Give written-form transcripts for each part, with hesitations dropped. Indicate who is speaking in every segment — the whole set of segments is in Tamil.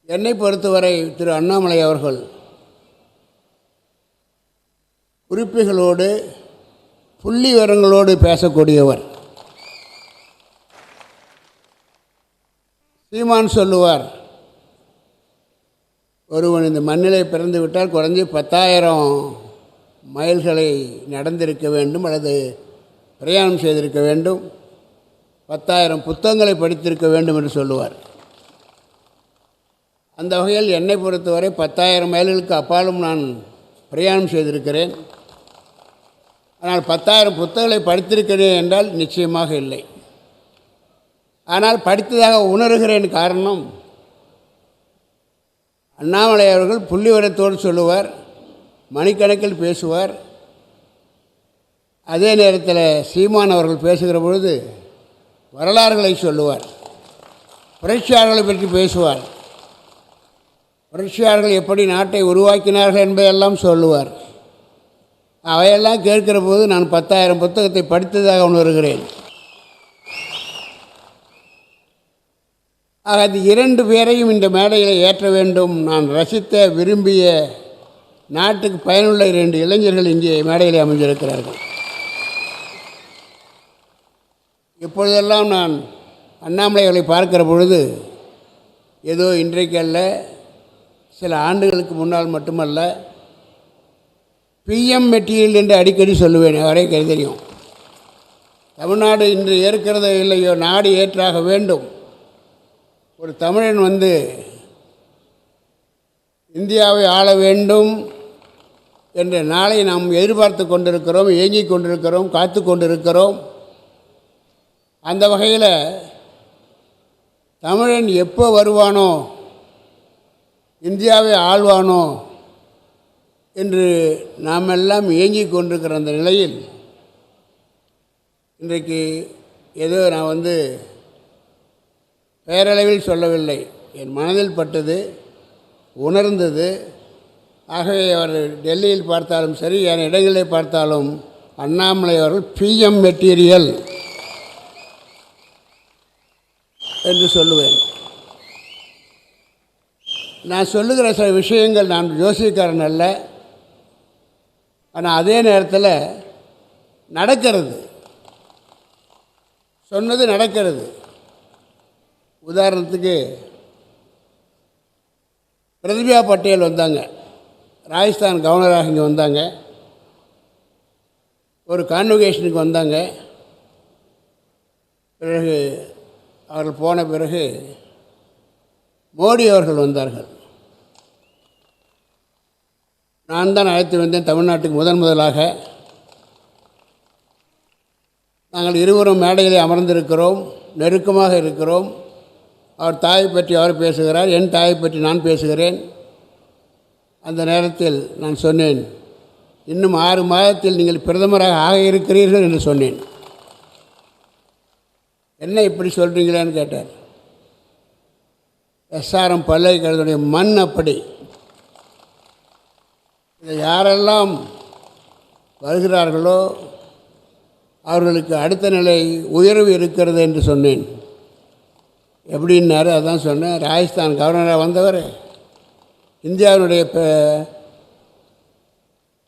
Speaker 1: என்னை பொறுத்தவரை திரு அண்ணாமலை அவர்கள் குறிப்புகளோடு புள்ளி விவரங்களோடு பேசக்கூடியவர். சீமான் சொல்லுவார், ஒருவன் இந்த மண்ணிலே பிறந்து விட்டால் குறைஞ்சி 10,000 மைல்களை நடந்திருக்க வேண்டும் அல்லது பிரயாணம் செய்திருக்க வேண்டும், 10,000 புத்தகங்களை படித்திருக்க வேண்டும் என்று சொல்லுவார். அந்த வகையில் என்னை பொறுத்தவரை 10,000 மைல்களுக்கு அப்பாலும் நான் பிரயாணம் செய்திருக்கிறேன். ஆனால் 10,000 புத்தகங்களை படித்திருக்கிறேன் என்றால் நிச்சயமாக இல்லை. ஆனால் படித்ததாக உணர்கிறேன். காரணம், அண்ணாமலை அவர்கள் புள்ளி விவரத்தோடு சொல்லுவார், மணிக்கணக்கில் பேசுவார். அதே நேரத்தில் சீமான் அவர்கள் பேசுகிற பொழுது வரலாறுகளை சொல்லுவார், புரட்சியாளர்களை பற்றி பேசுவார், புரட்சியாளர்கள் எப்படி நாட்டை உருவாக்கினார்கள் என்பதையெல்லாம் சொல்லுவார். அவையெல்லாம் கேட்கிற போது நான் 10,000 புத்தகத்தை படித்ததாக உணர்கிறேன். ஆக அது 2 பேரையும் இந்த மேடையில் ஏற்ற வேண்டும். நான் ரசித்த விரும்பிய நாட்டுக்கு பயனுள்ள 2 இளைஞர்கள் இங்கே மேடையில் அமைந்திருக்கிறார்கள். இப்பொழுதெல்லாம் நான் அண்ணாமலை அவர்களை பார்க்கிற பொழுது ஏதோ இன்றைக்கு அல்ல, சில ஆண்டுகளுக்கு முன்னால் மட்டுமல்ல, பிஎம் மெட்டீரியல் என்று அடிக்கடி சொல்லுவேன். அவரே தெரியும். தமிழ்நாடு இன்று ஏற்கிறதோ இல்லையோ, நாடு ஏற்றாக வேண்டும். ஒரு தமிழன் வந்து இந்தியாவை ஆள வேண்டும் என்ற நாளை நாம் எதிர்பார்த்து கொண்டிருக்கிறோம், ஏங்கிக் கொண்டிருக்கிறோம், காத்து கொண்டிருக்கிறோம். அந்த வகையில் தமிழன் எப்போ வருவானோ, இந்தியாவை ஆள்வானோ என்று நாம் எல்லாம் ஏங்கிக் கொண்டிருக்கிற அந்த நிலையில் இன்றைக்கு ஏதோ நான் வந்து பேரளவில் சொல்லவில்லை, என் மனதில் பட்டது, உணர்ந்தது. ஆகவே அவர் டெல்லியில் பார்த்தாலும் சரி, என் இடங்களில் பார்த்தாலும் அண்ணாமலை அவர்கள் பிஎம் மெட்டீரியல் என்று சொல்லுவேன். நான் சொல்லுகிற சில விஷயங்கள், நான் யோசிக்காரன் அல்ல, ஆனால் அதே நேரத்தில் நடக்கிறது, சொன்னது நடக்கிறது. உதாரணத்துக்கு பிரதிபா பட்டேல் வந்தாங்க, ராஜஸ்தான் கவர்னராக இங்கே வந்தாங்க, ஒரு கான்வகேஷனுக்கு வந்தாங்க. பிறகு அவர்கள் போன பிறகு மோடி அவர்கள் வந்தார்கள். நான் தான் அழைத்து வந்தேன் தமிழ்நாட்டுக்கு முதலாக. நாங்கள் இருவரும் மேடையிலே அமர்ந்திருக்கிறோம், நெருக்கமாக இருக்கிறோம். அவர் தாயை பற்றி அவர் பேசுகிறார், என் தாயை பற்றி நான் பேசுகிறேன். அந்த நேரத்தில் நான் சொன்னேன், இன்னும் 6 மாதத்தில் நீங்கள் பிரதமராக ஆக இருக்கிறீர்கள் என்று சொன்னேன். என்ன இப்படி சொல்கிறீங்களான்னு கேட்டார். எஸ்ஆர்எம் பல்கலைக்கழகத்துடைய மண் அப்படி, இதை யாரெல்லாம் வருகிறார்களோ அவர்களுக்கு அடுத்த நிலை உயர்வு இருக்கிறது என்று சொன்னேன். எப்படின்னாரு, அதான் சொன்னேன். ராஜஸ்தான் கவர்னராக வந்தவர் இந்தியாவினுடைய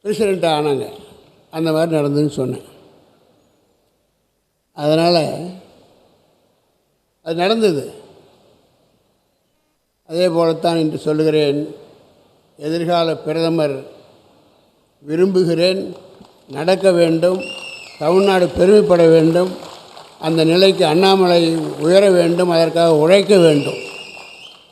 Speaker 1: பிரசிடெண்ட்டாக ஆனாங்க, அந்த மாதிரி நடந்ததுன்னு சொன்னேன். அதனால் அது நடந்தது. அதே போலத்தான் இன்று சொல்லுகிறேன், எதிர்கால பிரதமர் விரும்புகிறேன், நடக்க வேண்டும், தமிழ்நாடு பெருமைப்பட வேண்டும், அந்த நிலைக்கு அண்ணாமலை உயர வேண்டும், அதற்காக உழைக்க வேண்டும்.